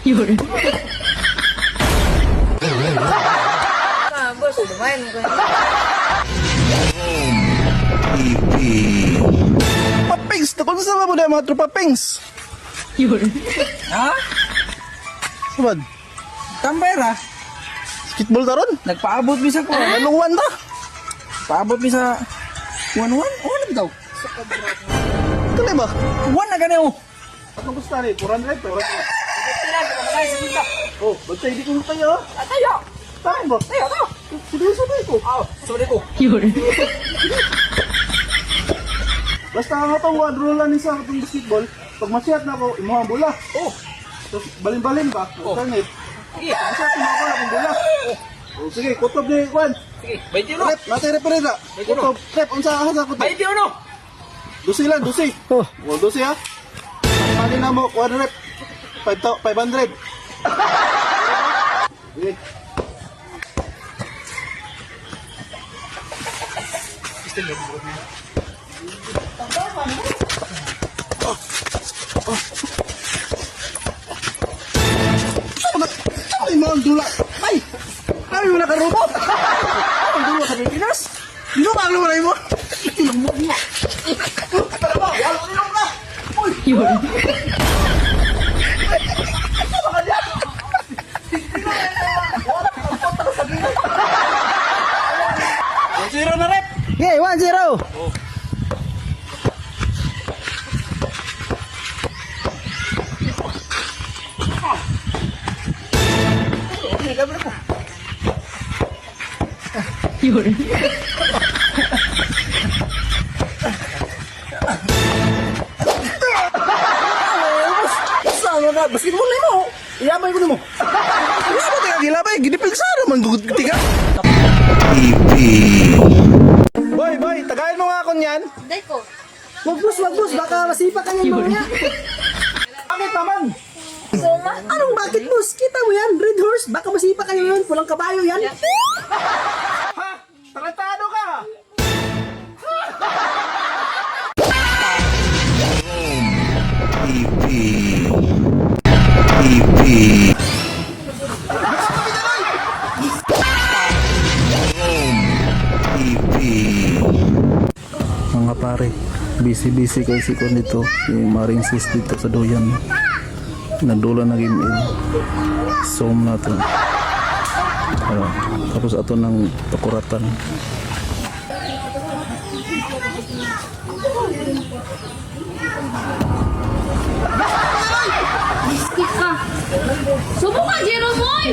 有人。 Boss, lumayan mo kayo. Papings, takot sa mo na mga tropa pings. 有人。 Ha? Sabad, Tambera. skitball taron. Nagpaabot mi sa ko. Naluwan ta. Paabot mi sa 1-1. Oh, daw. Kali ba? 1 na gani oh. Anong gusto rin? 400? 400. Ay, sa kita. Oh, ba't tayo di ko tayo? Tayo. Saan ba? Tayo, tayo. Seryoso ba ito? Oh, sorry ko. 有人。 Basta nga itong wadrolan ni sa itong basketball, pag masyat na ako, imuha ang bola. Oh. Tapos balin-balin ba? Oh. Sanit. Sige. Masyat na ako akong bola. Oh, sige, kutob ni Juan. Sige. 21. Rep, natin referenda. Kutob, rep, unsa asa kutob? 21. Dusi lang, dusi. Oh, dusi ha. Pali na mo, 1 rep. 500. Sige. Ay, mga dula. Ay! Ay, mo nakarubo. Ang dula sa Pilipinas. Dino ba ang lumalay mo? Ilang mo niya. Tara ba? Walang ilong na. Uy! 有人。 Zero na rep. Okay, 1-0. Okay, gabi ko. 有人。 Saan na? Basketball na mo. Iyabay ko na mo. Ano ba tayo gilabay? Ginipig sa naman dugod tiga. Boy, tagayin mo nga ako niyan. Day ko. Wag boss, baka masipa ka niyan mamaya. Bakit naman? Suma. Anong bakit boss? Kita mo yan, red horse, baka masipa kayo yan, pulang kabayo yan. Ha? Tarantado ka! Mga pare, busy kay si Kon dito, yung maring sis dito sa doyan. Nagdula na game in. Zoom na to. Ayun. Tapos ato ng pakuratan. Subukan, Jeroboy!